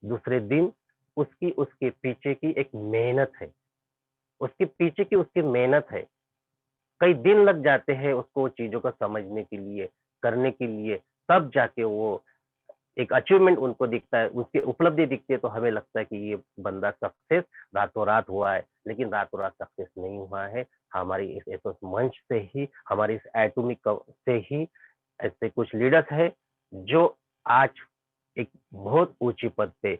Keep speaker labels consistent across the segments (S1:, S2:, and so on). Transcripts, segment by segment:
S1: दूसरे दिन उसकी उसके पीछे की एक मेहनत है, उसके पीछे की उसकी मेहनत है। कई दिन लग जाते हैं उसको चीज़ों को समझने के लिए, करने के लिए, तब जाके वो एक अचीवमेंट उनको दिखता है, उसकी उपलब्धि दिखती है तो हमें लगता है कि ये बंदा सक्सेस रातों-रात हुआ है, लेकिन रातों-रात सक्सेस नहीं हुआ है। हमारी इस एथोस मंच से ही, हमारी इस एटॉमिक से ही ऐसे कुछ लीडर्स हैं जो आज एक बहुत ऊँची पद पे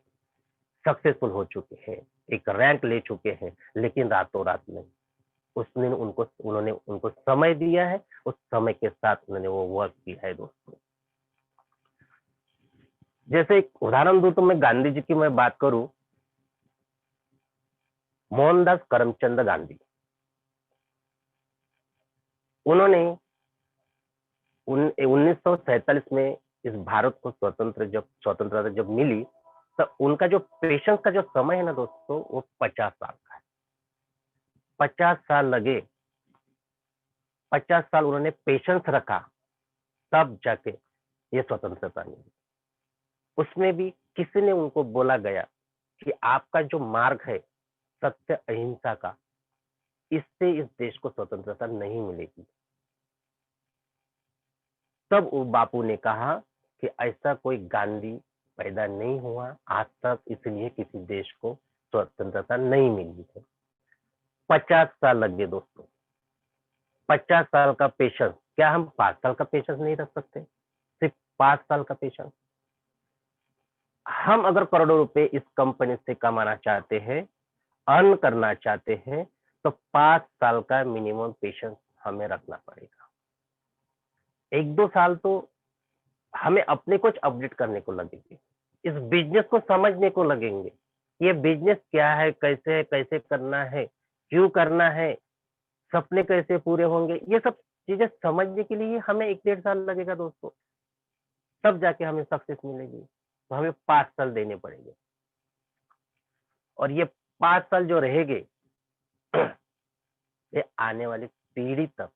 S1: सक्सेसफुल हो चुके हैं, एक रैंक ले चुके हैं, लेकिन रातों-रात नहीं। उसने उन्होंने उनको समय दिया है, उस समय के साथ उन्होंने वो वर्क किया है दोस्तों। जैसे एक उदाहरण दूं तो मैं गांधी जी की मैं बात करूं, मोहनदास करमचंद गांधी, उन्होंने 1947 में इस भारत को स्वतंत्रता जब मिली, तो उनका जो पेशेंस का जो समय है ना दोस्तों, वो 50 साल का है। 50 साल लगे, 50 साल उन्होंने पेशेंस रखा, तब जाके ये स्वतंत्रता मिली। उसमें भी किसी ने उनको बोला गया कि आपका जो मार्ग है सत्य अहिंसा का, इससे इस देश को स्वतंत्रता नहीं मिलेगी। तब वो बापू ने कहा कि ऐसा कोई गांधी पैदा नहीं हुआ आज तक, इसलिए किसी देश को स्वतंत्रता नहीं मिली है। 50 साल लग गए दोस्तों। 50 साल का पेशेंस, क्या हम 5 साल का पेशेंस नहीं रख सकते? सिर्फ 5 साल का पेशेंस। हम अगर करोड़ों रुपए इस कंपनी से कमाना चाहते हैं, अर्न करना चाहते हैं, तो 5 साल का मिनिमम पेशेंस हमें रखना पड़ेगा। 1-2 साल तो हमें अपने कुछ अपडेट करने को लगेंगे, इस बिजनेस को समझने को लगेंगे, ये बिजनेस क्या है, कैसे करना है, क्यों करना है, सपने कैसे पूरे होंगे, ये सब चीजें समझने के लिए हमें 1-1.5 साल लगेगा दोस्तों। तब जाके हमें सक्सेस मिलेगी, तो हमें 5 साल देने पड़ेंगे। और ये 5 साल जो रहेंगे ये आने वाली पीढ़ी तक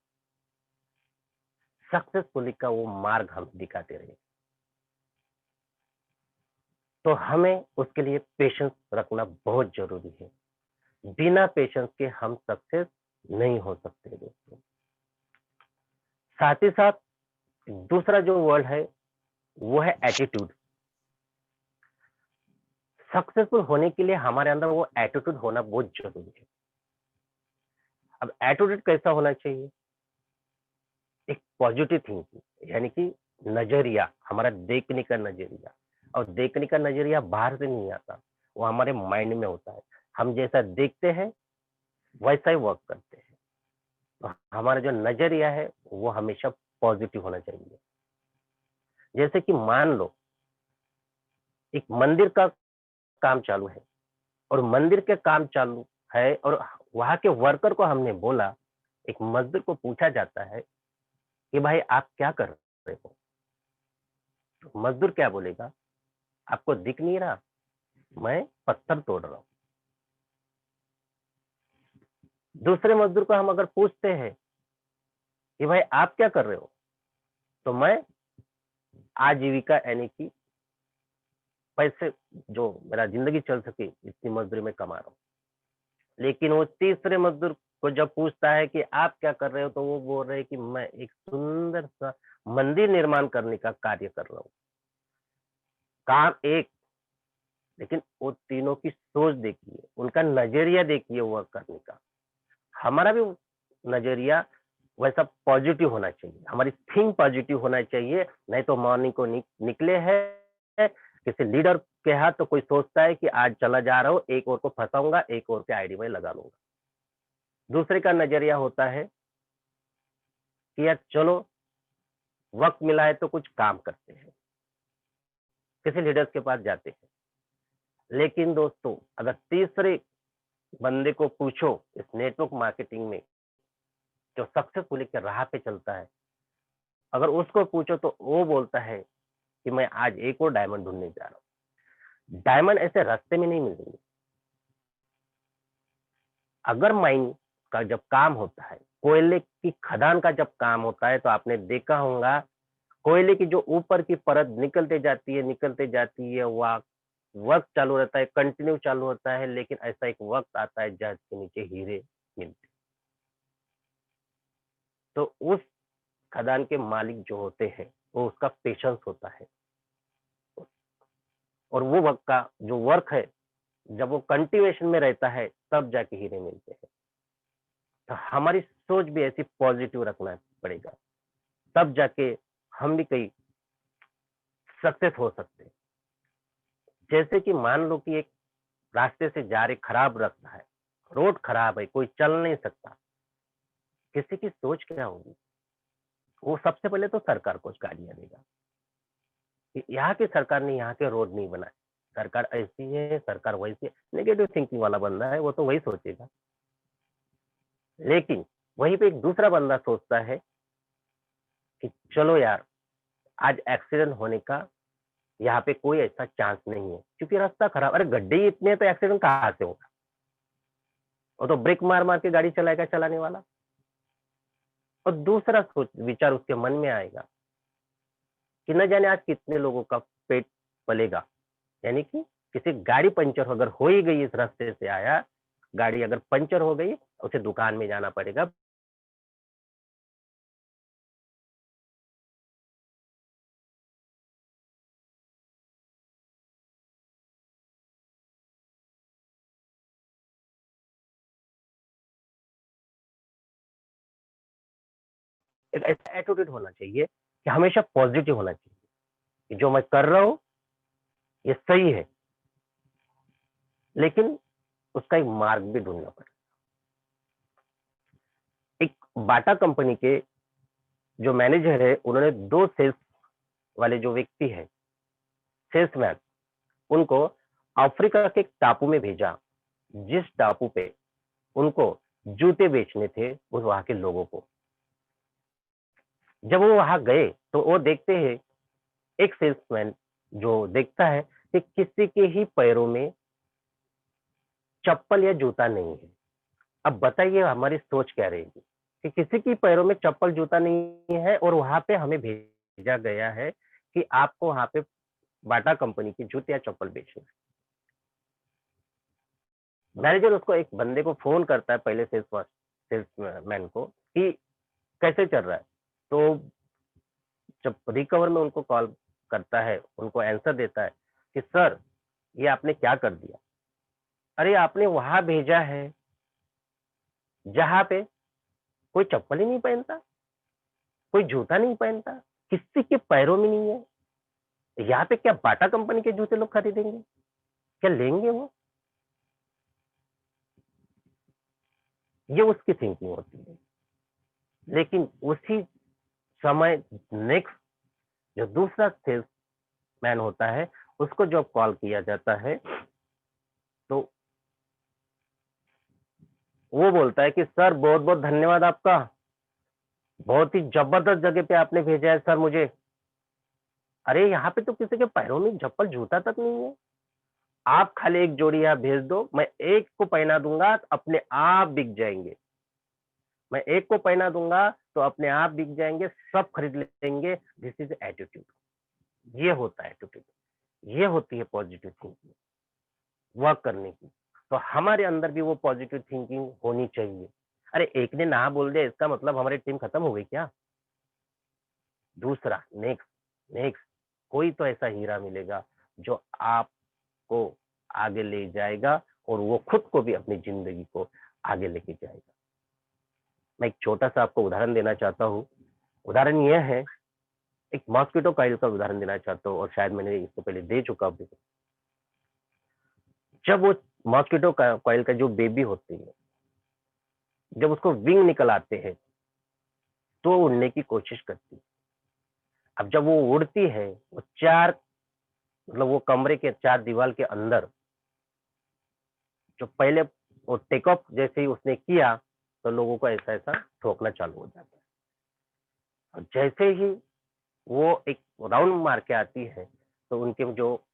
S1: सक्सेसफुली का वो मार्ग हम दिखाते रहे। तो हमें उसके लिए पेशेंस रखना बहुत जरूरी है। बिना पेशेंस के हम सक्सेस नहीं हो सकते दोस्तों। साथ ही साथ दूसरा जो वर्ड है वो है एटीट्यूड। सक्सेसफुल होने के लिए हमारे अंदर वो एटीट्यूड होना बहुत जरूरी है। अब एटीट्यूड कैसा होना चाहिए? एक पॉजिटिव थिंकिंग, यानी कि नजरिया, हमारा देखने का नजरिया। और देखने का नजरिया बाहर से नहीं आता, वो हमारे माइंड में होता है। हम जैसा देखते हैं वैसा ही वर्क करते हैं। तो हमारा जो नजरिया है वो हमेशा पॉजिटिव होना चाहिए। जैसे कि मान लो एक मंदिर का काम चालू है, और मंदिर के काम चालू है, और वहां के वर्कर को हमने बोला, एक मजदूर को पूछा जाता है कि भाई आप क्या कर रहे हो? तो मजदूर क्या बोलेगा? आपको दिख नहीं रहा, मैं पत्थर तोड़ रहा हूँ। दूसरे मजदूर को हम अगर पूछते हैं कि भाई आप क्या कर रहे हो, तो मैं आजीविका यानी कि पैसे, जो मेरा जिंदगी चल सके इतनी मजदूरी में कमा रहा हूँ। लेकिन वो तीसरे मजदूर को जब पूछता है कि आप क्या कर रहे हो, तो वो बोल रहे हैं कि मैं एक सुंदर सा मंदिर निर्माण करने का कार्य कर रहा हूँ। काम एक, लेकिन वो तीनों की सोच देखिए, उनका नजरिया देखिए वर्क करने का। हमारा भी नजरिया वैसा पॉजिटिव होना चाहिए, हमारी थिंक पॉजिटिव होना चाहिए। नहीं तो मॉर्निंग को निकले हैं किसी लीडर के हाथ, तो कोई सोचता है कि आज चला जा रहा हूँ, एक और को फंसाऊंगा, एक और के आईडी में लगा लूंगा। दूसरे का नजरिया होता है कि यार चलो वक्त मिला है तो कुछ काम करते हैं, किसी लीडर्स के पास जाते हैं। लेकिन दोस्तों अगर तीसरे बंदे को पूछो इस नेटवर्क मार्केटिंग में, जो सक्सेसफुली के राह पे चलता है, अगर उसको पूछो तो वो बोलता है कि मैं आज एक और डायमंड ढूंढने जा रहा हूँ। डायमंड ऐसे रास्ते में नहीं मिलेंगे। अगर माइन का जब काम होता है, कोयले की खदान का जब काम होता है, तो आपने देखा होगा कोयले की जो ऊपर की परत निकलते जाती है, वह वर्क चालू रहता है, कंटिन्यू चालू होता है, लेकिन ऐसा एक वक्त आता है जहां के नीचे हीरे मिलते। तो उस खदान के मालिक जो होते हैं, वो उसका पेशेंस होता है, और वो वक्त का जो वर्क है, जब वो कंटिन्यूएशन में रहता है, तब जाके हीरे मिलते हैं। तो हमारी सोच भी ऐसी पॉजिटिव रखना पड़ेगा, तब जाके हम भी कहीं सक्सेस हो सकते हैं। जैसे कि मान लो कि एक रास्ते से जा रहे, खराब रास्ता है, रोड खराब है, कोई चल नहीं सकता, किसी की सोच क्या होगी? वो सबसे पहले तो सरकार को गालियां देगा कि यहाँ की सरकार ने यहाँ के रोड नहीं बनाए, सरकार ऐसी है, सरकार वैसी है। नेगेटिव थिंकिंग वाला बंदा है, वो तो वही सोचेगा। लेकिन वहीं पे एक दूसरा बंदा सोचता है कि चलो यार, आज एक्सीडेंट होने का यहाँ पे कोई ऐसा चांस नहीं है, क्योंकि रास्ता खराब। अरे गड्ढे ही इतने हैं, तो एक्सीडेंट कहाँ से होगा? वो तो ब्रेक मार मार के गाड़ी चलाएगा चलाने वाला। और दूसरा सोच विचार उसके मन में आएगा कि न जाने आज कितने लोगों का पेट पलेगा। यानी कि किसी गाड़ी पंचर अगर हो ही गई, इस रास्ते से आया, गाड़ी अगर पंचर हो गई, उसे दुकान में जाना पड़ेगा। एक ऐसा एटीट्यूड होना चाहिए कि हमेशा पॉजिटिव होना चाहिए कि जो मैं कर रहा हूँ ये सही है, लेकिन उसका एक मार्ग भी ढूंढना पड़ेगा। एक बाटा कंपनी के जो मैनेजर है, उन्होंने दो सेल्स वाले जो व्यक्ति है, सेल्समैन, उनको अफ्रीका के एक टापू में भेजा, जिस टापू पे उनको जूते बेचने थे उस वहां के लोगों को। जब वो वहां गए तो वो देखते हैं, एक सेल्समैन जो देखता है कि किसी के ही पैरों में चप्पल या जूता नहीं है। अब बताइए हमारी सोच क्या रहेगी कि किसी की पैरों में चप्पल जूता नहीं है, और वहां पे हमें भेजा गया है कि आपको वहां पे बाटा कंपनी की जूते या चप्पल बेचना है। मैनेजर उसको एक बंदे को फोन करता है, पहले सेल्समैन को, कि कैसे चल रहा है। तो जब रिकवर में उनको कॉल करता है, उनको आंसर देता है कि सर, ये आपने क्या कर दिया? अरे आपने वहां भेजा है जहां पे कोई चप्पल ही नहीं पहनता, कोई जूता नहीं पहनता, किसी के पैरों में नहीं है। यहाँ पे क्या बाटा कंपनी के जूते लोग खरीदेंगे? क्या लेंगे वो? ये उसकी थिंकिंग होती है। लेकिन उसी समय नेक्स्ट जो दूसरा सेल्समैन होता है, उसको जब कॉल किया जाता है, तो वो बोलता है कि सर, बहुत बहुत धन्यवाद आपका, बहुत ही जबरदस्त जगह पे आपने भेजा है सर मुझे। अरे यहाँ पे तो किसी के पैरों में चप्पल जूता तक नहीं है। आप खाली एक जोड़ी यहाँ भेज दो, मैं एक को पहना दूंगा, अपने आप बिक जाएंगे। मैं एक को पहना दूंगा तो अपने आप बिक जाएंगे, सब खरीद लेंगे। This is attitude. ये होता है एटीट्यूड, ये होती है पॉजिटिव थिंकिंग, वर्क करने की। तो हमारे अंदर भी वो पॉजिटिव थिंकिंग होनी चाहिए। अरे एक ने ना बोल दिया इसका मतलब हमारी टीम खत्म हो गई क्या? दूसरा, नेक्स्ट, नेक्स्ट, कोई तो ऐसा हीरा मिलेगा जो आपको आगे ले जाएगा, और वो खुद को भी अपनी जिंदगी को आगे लेके जाएगा। मैं एक छोटा सा आपको उदाहरण देना चाहता हूँ। उदाहरण यह है, एक मॉस्किटो कॉइल का उदाहरण देना चाहता हूँ, और शायद मैंने इससे पहले दे चुका भी। जब वो मॉस्किटो कॉइल का जो बेबी होती है, जब उसको विंग निकल आते हैं, तो वो उड़ने की कोशिश करती है। अब जब वो उड़ती है, वो चार, मतलब वो कमरे के चार दीवार के अंदर, जो पहले वो टेक ऑफ जैसे ही उसने किया, तो लोगों को ऐसा ऐसा ठोकना चालू हो जाता है। और जैसे ही वो एक राउंड मार के आती है, तो उनके जो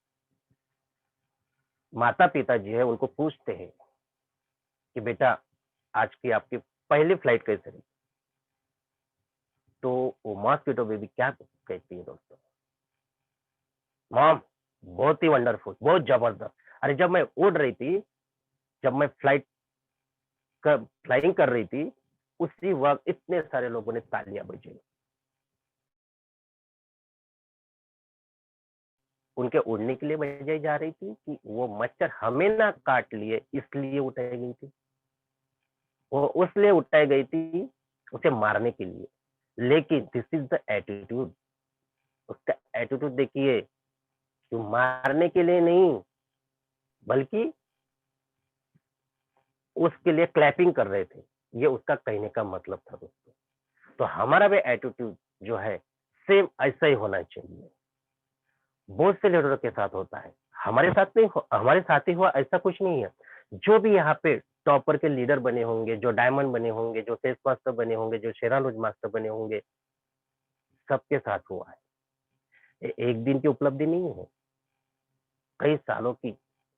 S1: माता पिता जी है, उनको पूछते हैं कि बेटा, आज की आपकी पहली फ्लाइट कैसे रही? तो वो मॉस्किटो बेबी क्या कहती है दोस्तों? मॉम, बहुत ही वंडरफुल, बहुत जबरदस्त। अरे जब मैं उड़ रही थी, जब मैं फ्लाइंग कर रही थी, उसी वक्त इतने सारे लोगों ने तालियां बजाई। उनके उड़ने के लिए बजाई जा रही थी कि वो मच्छर हमें ना काट लिए इसलिए उठाई गई थी? वो उसलिए उठाई गई थी उसे मारने के लिए। लेकिन दिस इज द एटीट्यूड। उसका एटीट्यूड देखिए, कि मारने के लिए नहीं, बल्कि उसके लिए क्लैपिंग कर रहे थे। ये उसका कहने का मतलब था दोस्तों। तो हमारा भी एटीट्यूड जो है सेम ऐसा ही होना चाहिए। बहुत से लीडरों के साथ होता है, हमारे साथ नहीं हमारे साथ ही हुआ ऐसा कुछ नहीं है। जो भी यहाँ पे टॉपर के लीडर बने होंगे, जो डायमंड बने होंगे, जो सेल्स मास्टर बने होंगे, जो शेरानुज मास्टर बने होंगे, सबके साथ हुआ है। एक दिन की उपलब्धि नहीं है, कई सालों की,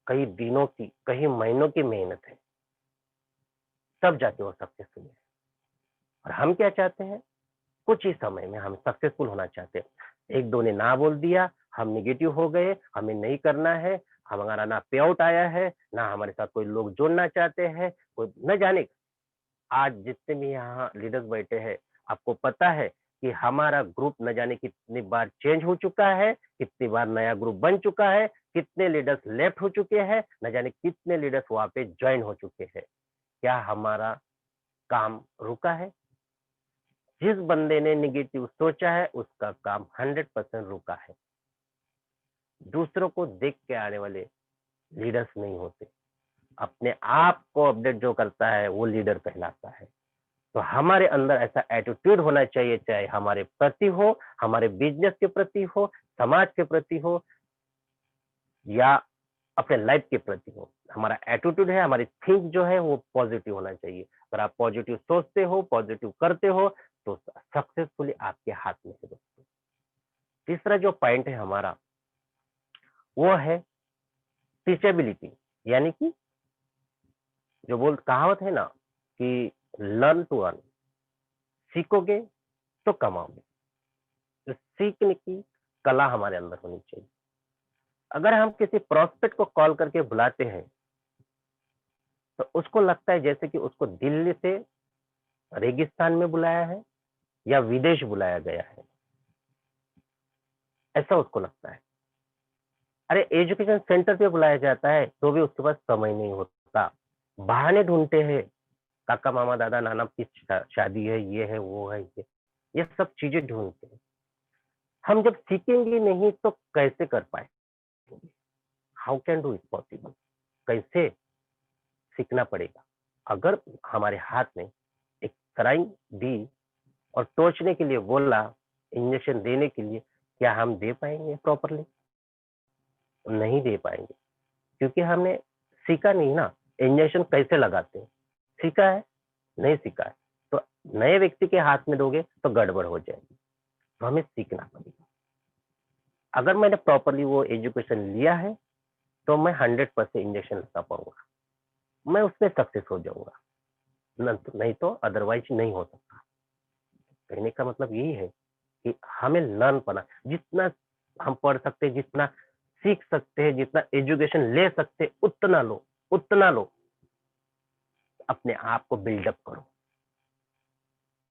S1: कई दिनों की, कई महीनों की मेहनत है, तब जाके वो सक्सेसफुल है। और हम क्या चाहते हैं? कुछ ही समय में हम सक्सेसफुल होना चाहते हैं। एक दो ने ना बोल दिया, हम निगेटिव हो गए, हमें नहीं करना है, हमारा ना पे आउट आया है, ना हमारे साथ कोई लोग जुड़ना चाहते हैं, कोई न जाने। आज जितने भी यहाँ लीडर्स बैठे हैं, आपको पता है कि हमारा ग्रुप न जाने कितनी बार चेंज हो चुका है, कितनी बार नया ग्रुप बन चुका है, कितने लीडर्स लेफ्ट हो चुके हैं, न जाने कितने लीडर्स वहां पे ज्वाइन हो चुके हैं। क्या हमारा काम रुका है? जिस बंदे ने निगेटिव सोचा है उसका काम 100% रुका है। दूसरों को देख के आने वाले लीडर्स नहीं होते, अपने आप को अपडेट जो करता है वो लीडर कहलाता है। तो हमारे अंदर ऐसा एटीट्यूड होना चाहिए, चाहे हमारे प्रति हो, हमारे बिजनेस के प्रति हो, समाज के प्रति हो, या अपने लाइफ के प्रति हो। हमारा एटीट्यूड है, हमारी थिंक जो है वो पॉजिटिव होना चाहिए। अगर आप पॉजिटिव सोचते हो, पॉजिटिव करते हो, तो सक्सेसफुली आपके हाथ में है दोस्तों। तीसरा जो पॉइंट है हमारा, वो है टीचेबिलिटी। यानी कि जो बोल कहावत है ना कि लर्न टू अर्न, सीखोगे तो कमाओगे। तो सीखने की कला हमारे अंदर होनी चाहिए। अगर हम किसी प्रोस्पेक्ट को कॉल करके बुलाते हैं, तो उसको लगता है जैसे कि उसको दिल्ली से रेगिस्तान में बुलाया है या विदेश बुलाया गया है, ऐसा उसको लगता है। अरे एजुकेशन सेंटर पे बुलाया जाता है तो भी उसके पास समय नहीं होता, बहाने ढूंढते हैं, काका मामा दादा नाना की शादी है, ये है, वो है, ये सब चीजें ढूंढते हैं। हम जब सीखेंगे नहीं तो कैसे कर पाएंगे? How can do it possible? कैसे सीखना पड़ेगा? अगर हमारे हाथ में एक सराइन दी और टोचने के लिए बोला, इंजेक्शन देने के लिए, क्या हम दे पाएंगे प्रॉपरली? नहीं दे पाएंगे, क्योंकि हमने सीखा नहीं ना। इंजेक्शन कैसे लगाते हैं, सीखा है? नहीं सीखा है। तो नए व्यक्ति के हाथ में दोगे तो गड़बड़ हो जाएगी। तो हमें सीखना पड़ेगा। अगर मैंने प्रॉपरली वो एजुकेशन लिया है तो मैं 100% इंजेक्शन लगा पाऊंगा, मैं उसमें सक्सेस हो जाऊंगा। नहीं तो अदरवाइज नहीं हो सकता। कहने का मतलब यही है कि हमें लर्न करना, जितना हम पढ़ सकते हैं, जितना सीख सकते हैं, जितना एजुकेशन ले सकते हैं, उतना लो, उतना लो। अपने आप को बिल्डअप करो।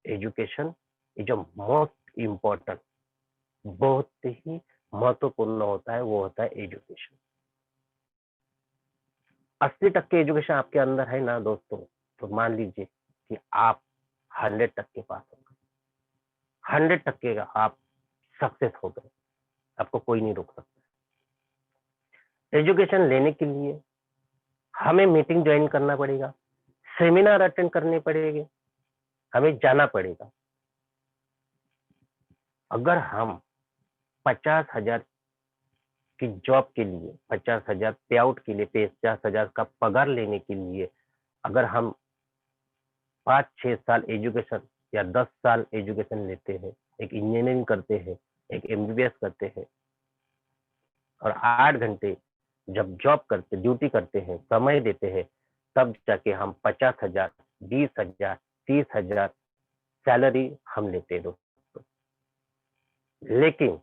S1: Education is a most important, बहुत ही महत्वपूर्ण होता है, वो होता है एजुकेशन। 80% एजुकेशन आपके अंदर है ना दोस्तों, तो मान लीजिए कि आप 100% पास हो गए, 100% का आप सक्सेस हो गए, आपको कोई नहीं रोक सकता। एजुकेशन लेने के लिए हमें मीटिंग ज्वाइन करना पड़ेगा, सेमिनार अटेंड करने पड़ेंगे, हमें जाना पड़ेगा। अगर हम 50,000 की जॉब के लिए, 50,000 पे आउट के लिए, 50,000 का पगार लेने के लिए अगर हम 5-6 साल एजुकेशन या 10 साल एजुकेशन लेते हैं, एक इंजीनियरिंग करते हैं, एक एमबीबीएस करते हैं, और 8 घंटे जब जॉब करते, ड्यूटी करते हैं, समय देते हैं, तब जाके हम 50,000, 20,000, 30,000 सैलरी हम लेते हैं दोस्तों। लेकिन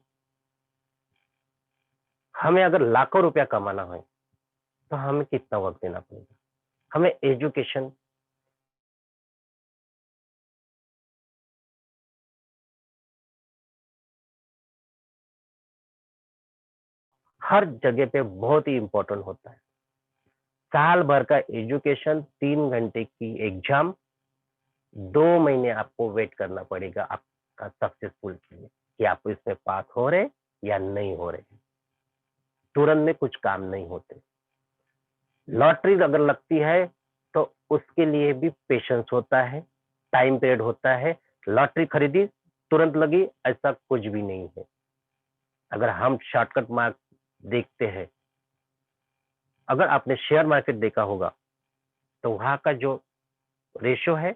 S1: हमें अगर लाखों रुपया कमाना है तो हमें कितना वक्त देना पड़ेगा? हमें एजुकेशन हर जगह पे बहुत ही इंपॉर्टेंट होता है। साल भर का एजुकेशन, 3 घंटे की एग्जाम, 2 महीने आपको वेट करना पड़ेगा आपका सक्सेसफुल के लिए कि आप इसमें पास हो रहे या नहीं हो रहे। तुरंत में कुछ काम नहीं होते। लॉटरी अगर लगती है तो उसके लिए भी पेशेंस होता है, टाइम पीरियड होता है। लॉटरी खरीदी, तुरंत लगी, ऐसा कुछ भी नहीं है। अगर हम शॉर्टकट मार्क देखते हैं, अगर आपने शेयर मार्केट देखा होगा तो वहां का जो रेशियो है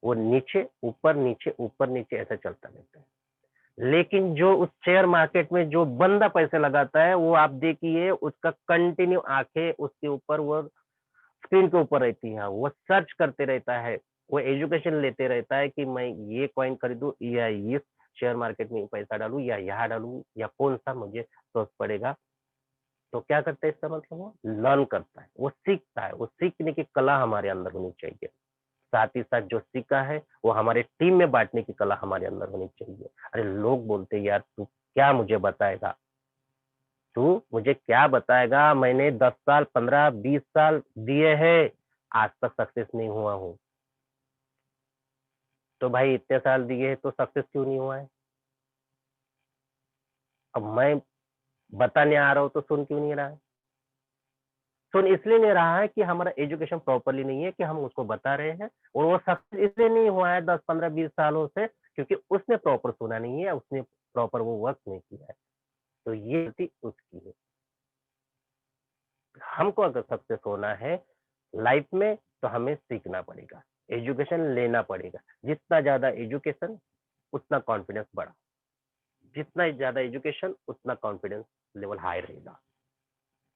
S1: वो नीचे ऊपर नीचे ऊपर नीचे ऐसा चलता रहता है। लेकिन जो उस शेयर मार्केट में जो बंदा पैसे लगाता है वो आप देखिए उसका कंटिन्यू आंखें उसके ऊपर, वो स्क्रीन के ऊपर रहती है, वो सर्च करते रहता है, वो एजुकेशन लेते रहता है कि मैं ये कॉइन खरीदूं या इस शेयर मार्केट में पैसा डालूं या यहाँ डालूं या कौन सा मुझे स्वस्थ पड़ेगा। तो क्या करता है इसका मतलब वो लर्न करता है, वो सीखता है। वो सीखने की कला हमारे अंदर होनी चाहिए। साथ ही साथ जो सीखा है वो हमारे टीम में बांटने की कला हमारे अंदर होनी चाहिए। अरे लोग बोलते हैं यार तू क्या मुझे बताएगा, तू मुझे क्या बताएगा, मैंने 10 साल 15 20 साल दिए हैं, आज तक सक्सेस नहीं हुआ हूँ। तो भाई इतने साल दिए हैं तो सक्सेस क्यों नहीं हुआ है? अब मैं बताने आ रहा हूँ तो सुन क्यों नहीं रहा है? सुन इसलिए नहीं रहा है कि हमारा एजुकेशन प्रॉपरली नहीं है कि हम उसको बता रहे हैं, और वो सक्सेस इसलिए नहीं हुआ है 10 15 20 सालों से क्योंकि उसने प्रॉपर सुना नहीं है, उसने प्रॉपर वो वर्क नहीं किया है। तो ये गलती उसकी है। हमको अगर सक्सेस होना है लाइफ में तो हमें सीखना पड़ेगा, एजुकेशन लेना पड़ेगा। जितना ज्यादा एजुकेशन उतना कॉन्फिडेंस बढ़ा, जितना ज्यादा एजुकेशन उतना कॉन्फिडेंस लेवल हाई रहेगा।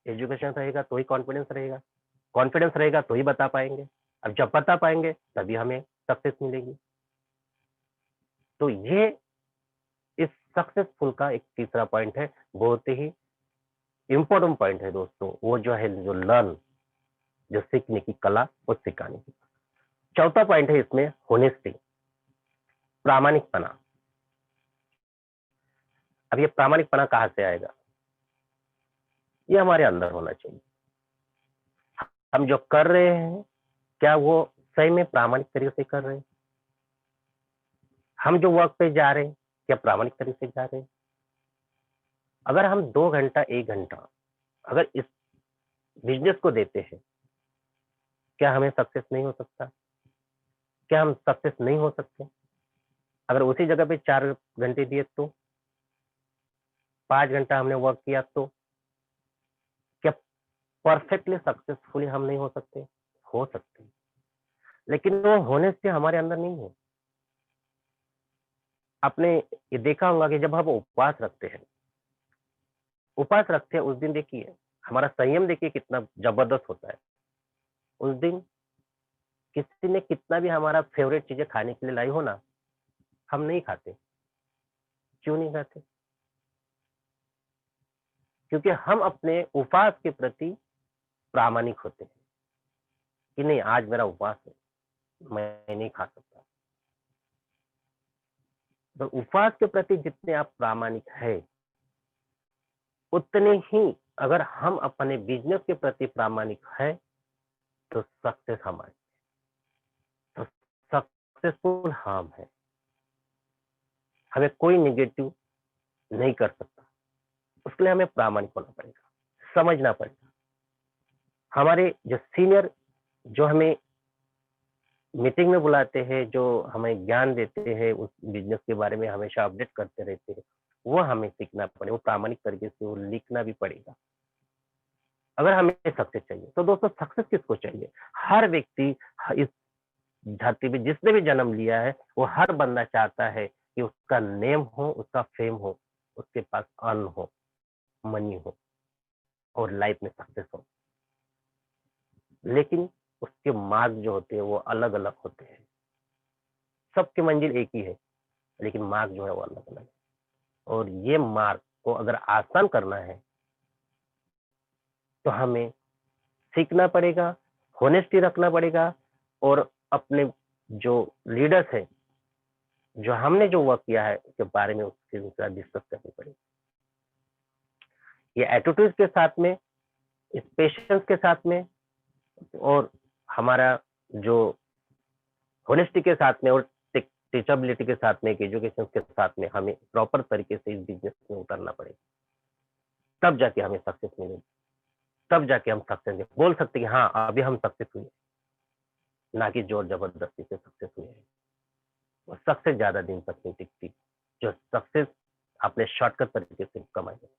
S1: एजुकेशन रहेगा तो ही कॉन्फिडेंस रहेगा, कॉन्फिडेंस रहेगा तो ही बता पाएंगे। अब जब बता पाएंगे तभी हमें सक्सेस मिलेगी। तो ये इस सक्सेसफुल का एक तीसरा पॉइंट है, बहुत ही इंपॉर्टेंट पॉइंट है दोस्तों, वो जो है जो लर्न, जो सीखने की कला वो सिखाने की। चौथा पॉइंट है इसमें होनेस्टी, प्रामाणिकपना। अब ये प्रामाणिकपना कहाँ से आएगा? ये हमारे अंदर होना चाहिए। हम जो कर रहे हैं क्या वो सही में प्रामाणिक तरीके से कर रहे हैं? हम जो वर्क पे जा रहे हैं क्या प्रामाणिक तरीके से जा रहे हैं? अगर हम 2 घंटा 1 घंटा अगर इस बिजनेस को देते हैं, क्या हमें सक्सेस नहीं हो सकता? क्या हम सक्सेस नहीं हो सकते? अगर उसी जगह पे 4 घंटे दिए तो, 5 घंटा हमने वर्क किया तो, क्या परफेक्टली सक्सेसफुली हम नहीं हो सकते? हो सकते हैं। लेकिन वो होने से हमारे अंदर नहीं है। आपने ये देखा होगा कि जब हम उपवास रखते हैं, उपवास रखते हैं उस दिन देखिए हमारा संयम देखिए कितना जबरदस्त होता है। उस दिन किसी ने कितना भी हमारा फेवरेट चीजें खाने के लिए लाई हो ना, हम नहीं खाते। क्यों नहीं खाते? क्योंकि हम अपने उपवास के प्रति प्रामाणिक होते हैं कि नहीं आज मेरा उपवास है, मैं नहीं खा सकता। तो उपवास के प्रति जितने आप प्रामाणिक है, उतने ही अगर हम अपने बिजनेस के प्रति प्रामाणिक है तो सक्सेस हमारी, तो सक्सेसफुल हम है। हमें कोई निगेटिव नहीं कर सकता। उसके लिए हमें प्रामाणिक होना पड़ेगा, समझना पड़ेगा। हमारे जो सीनियर जो हमें मीटिंग में बुलाते हैं, जो हमें ज्ञान देते हैं, उस बिजनेस के बारे में हमेशा अपडेट करते रहते हैं, वो हमें सीखना पड़ेगा, वो प्रामाणिक तरीके से वो लिखना भी पड़ेगा अगर हमें सक्सेस चाहिए। तो दोस्तों सक्सेस किसको चाहिए? हर व्यक्ति इस धरती पे जिसने भी जन्म लिया है वो हर बंदा चाहता है कि उसका नेम हो, उसका फेम हो, उसके पास अर्न हो, मनी हो और लाइफ में सक्सेस हो। लेकिन उसके मार्ग जो होते हैं वो अलग अलग होते हैं। सबकी मंजिल एक ही है लेकिन मार्ग जो है वो अलग अलग है। और ये मार्ग को अगर आसान करना है तो हमें सीखना पड़ेगा, होनेस्टी रखना पड़ेगा और अपने जो लीडर्स हैं, जो हमने जो वर्क किया है उसके बारे में उसके साथ डिस्कस करनी पड़ेगी। ये एटीट्यूड के साथ में, इस पेशेंस के साथ में और हमारा जो होनेस्टी के साथ में और टीचेबिलिटी के साथ में, एक एजुकेशन के साथ में हमें प्रॉपर तरीके से इस बिजनेस में उतरना पड़ेगा, तब जाके हमें सक्सेस मिलेगी, तब जाके हम सक्सेस बोल सकते हैं कि हाँ अभी हम सक्सेस हुए, ना कि जोर जबरदस्ती से सक्सेस हुए हैं। और सक्सेस ज्यादा दिन तक नहीं टिकती, जो सक्सेस आपने शॉर्टकट तरीके से कमाई है,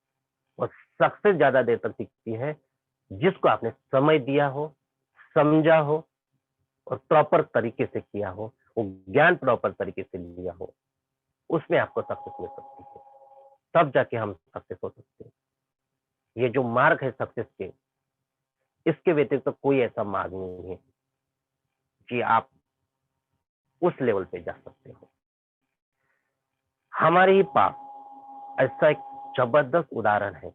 S1: और सक्सेस ज्यादा देर तक टिकती है जिसको आपने समय दिया हो, समझा हो और प्रॉपर तरीके से किया हो, वो ज्ञान प्रॉपर तरीके से लिया हो, उसमें आपको सक्सेस मिल सकती है, तब जाके हम सक्सेस हो सकते हैं। ये जो मार्ग है सक्सेस के, इसके व्यतिरिक्त तो कोई ऐसा मार्ग नहीं है कि आप उस लेवल पे जा सकते हो। हमारे ही पास ऐसा एक जबरदस्त उदाहरण है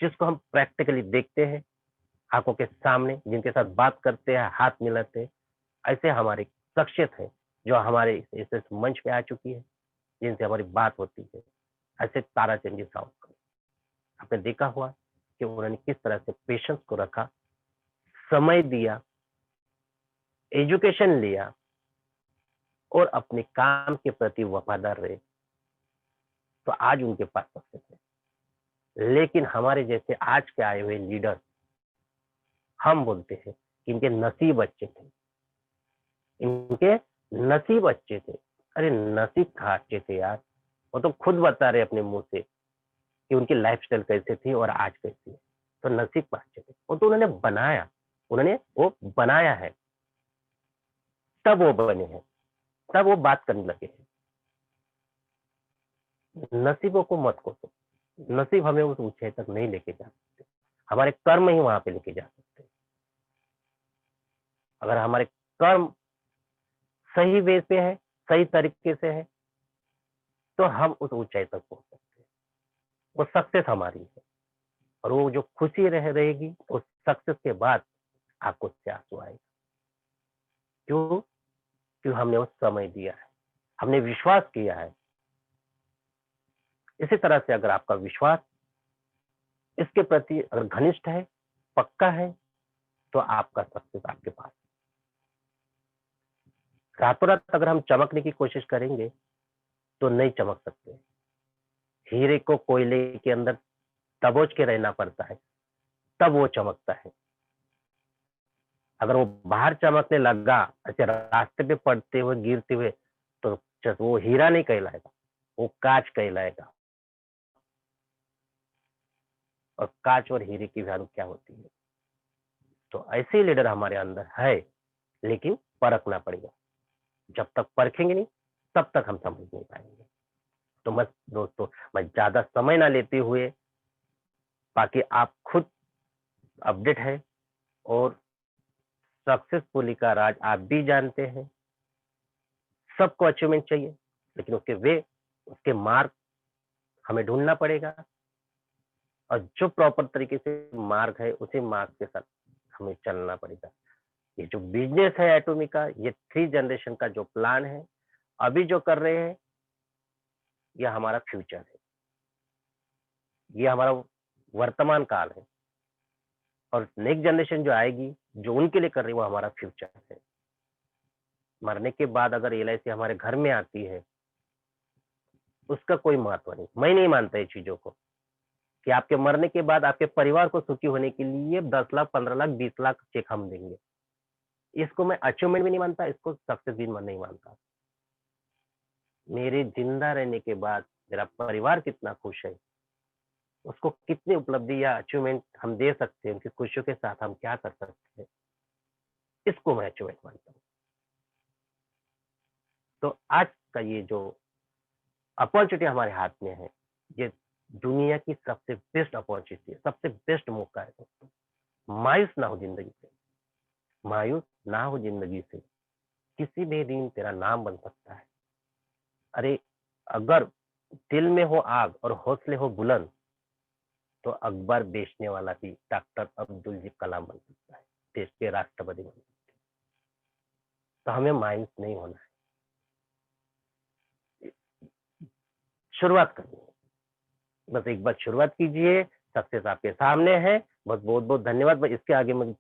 S1: जिसको हम प्रैक्टिकली देखते हैं आंखों के सामने, जिनके साथ बात करते हैं, हाथ मिलाते हैं। ऐसे हमारी शख्सियत है जो हमारे इस मंच पे आ चुकी है, जिनसे हमारी बात होती है। ऐसे ताराचंद जी सावरकर, आपने देखा हुआ कि उन्होंने किस तरह से पेशेंस को रखा, समय दिया, एजुकेशन लिया और अपने काम के प्रति वफादार रहे, तो आज उनके पास सक्सेस है। लेकिन हमारे जैसे आज के आए हुए लीडर, हम बोलते हैं कि इनके नसीब अच्छे थे, इनके नसीब अच्छे थे। अरे नसीब कहाँ अच्छे थे यार, वो तो खुद बता रहे अपने मुंह से कि उनकी लाइफस्टाइल कैसे थी और आज कैसी है। तो नसीब कहाँ अच्छे थे, वो तो उन्होंने बनाया, उन्होंने वो बनाया है, तब वो बने हैं, तब वो बात करने लगे हैं। नसीबों को मत कोसो, नसीब हमें उस ऊंचाई तक नहीं लेके जा सकते, हमारे कर्म ही वहां पे लेके जा सकते हैं। अगर हमारे कर्म सही वे पे है, सही तरीके से है, तो हम उस ऊंचाई तक पहुंच सकते हैं। वो सक्सेस हमारी है, और वो जो खुशी रहेगी उस सक्सेस के बाद आपको उससे आंसू आएगा। क्यों? क्यों हमने वो समय दिया है, हमने विश्वास किया है। इसी तरह से अगर आपका विश्वास इसके प्रति अगर घनिष्ठ है, पक्का है, तो आपका सक्सेस आपके पास। रातों रात अगर हम चमकने की कोशिश करेंगे तो नहीं चमक सकते। हीरे को कोयले के अंदर दबोच के रहना पड़ता है, तब वो चमकता है। अगर वो बाहर चमकने लगा, ऐसे रास्ते पे पड़ते हुए, गिरते हुए, तो वो हीरा नहीं कहलाएगा, वो कांच कहलाएगा। और कांच और हीरे की वैल्यू क्या होती है। तो ऐसे ही लीडर हमारे अंदर है, लेकिन परखना पड़ेगा। जब तक परखेंगे नहीं, तब तक हम समझ नहीं पाएंगे। तो बस दोस्तों, मैं ज्यादा समय ना लेते हुए, बाकी आप खुद अपडेट है और सक्सेसफुली का राज आप भी जानते हैं। सबको अचीवमेंट चाहिए, लेकिन उसके वे, उसके मार्ग हमें ढूंढना पड़ेगा, और जो प्रॉपर तरीके से मार्ग है उसी मार्ग के साथ हमें चलना पड़ेगा। ये जो बिजनेस है एटॉमिक का, ये 3 जनरेशन का जो प्लान है, अभी जो कर रहे हैं, ये हमारा फ्यूचर है, ये हमारा वर्तमान काल है, और नेक्स्ट जनरेशन जो आएगी, जो उनके लिए कर रही है, वो हमारा फ्यूचर है। मरने के बाद अगर एलआईसी हमारे घर में आती है, उसका कोई महत्व नहीं। मैं नहीं मानता ये चीजों को कि आपके मरने के बाद आपके परिवार को सुखी होने के लिए 10 लाख, 15 लाख, 20 लाख चेक हम देंगे। इसको मैं अचीवमेंट भी नहीं मानता, इसको सक्सेस भी नहीं मानता। मेरे जिंदा रहने के बाद मेरा परिवार कितना खुश है, उसको कितनी उपलब्धि या अचीवमेंट हम दे सकते हैं, उनकी खुशियों के साथ हम क्या कर सकते हैं, इसको मैं अचीवमेंट मानता हूँ। तो आज का ये जो अपॉर्चुनिटी हमारे हाथ में है, ये दुनिया की सबसे बेस्ट अपॉर्चुनिटी है, सबसे बेस्ट मौका है दोस्तों। मायूस ना हो जिंदगी से, मायूस ना हो जिंदगी से, किसी भी दिन तेरा नाम बन सकता है। अरे अगर दिल में हो आग और हौसले हो बुलंद, तो अखबार बेचने वाला भी डॉक्टर अब्दुल जी कलाम बन सकता है, देश के राष्ट्रपति बन सकते हैं। तो हमें मायूस नहीं होना है, शुरुआत करनी है। बस एक बार शुरुआत कीजिए, सक्सेस आपके सामने है। बस बहुत बहुत धन्यवाद। बस इसके आगे मैं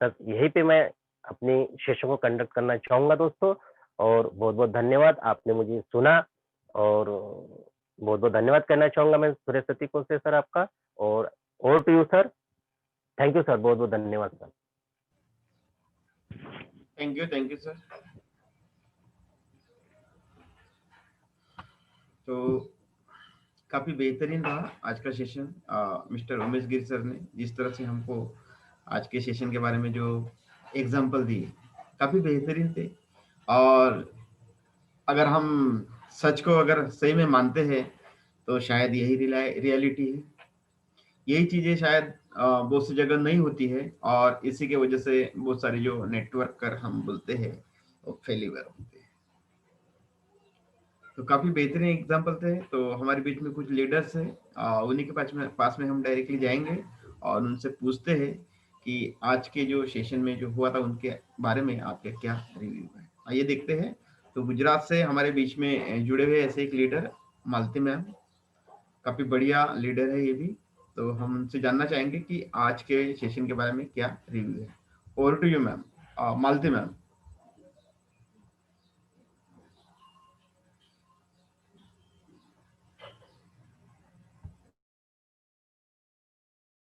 S1: तक यहीं पे मैं अपनी सेशन को कंडक्ट करना चाहूंगा दोस्तों। और बहुत बहुत धन्यवाद, आपने मुझे सुना। और बहुत बहुत धन्यवाद करना चाहूंगा मैं सुरेश सती को से सर आपका। और over to you sir. Thank you sir, बहुत बहुत धन्यवाद सर।
S2: Thank you sir. तो काफी बेहतरीन रहा आज का सेशन। मिस्टर उमेश गिर सर ने जिस तरह से हमको आज के सेशन के बारे में जो एग्जाम्पल दिए काफी बेहतरीन थे। और अगर हम सच को अगर सही में मानते हैं तो शायद यही रियलिटी है। यही चीजें शायद बहुत सी जगह नहीं होती है, और इसी की वजह से बहुत सारे जो नेटवर्क कर हम बोलते हैं वो फेलिवर होते हैं। तो काफी बेहतरीन एग्जाम्पल थे। तो हमारे बीच में कुछ लीडर्स हैं, उन्हीं के पास में हम डायरेक्टली जाएंगे और उनसे पूछते हैं कि आज के जो सेशन में जो हुआ था उनके बारे में आपके क्या रिव्यू है। आइए देखते हैं। तो गुजरात से हमारे बीच में जुड़े हुए ऐसे एक लीडर मालती मैम, काफी बढ़िया लीडर है ये भी। तो हम उनसे जानना चाहेंगे कि आज के सेशन के बारे में क्या रिव्यू है। Over to you ma'am, Malti ma'am.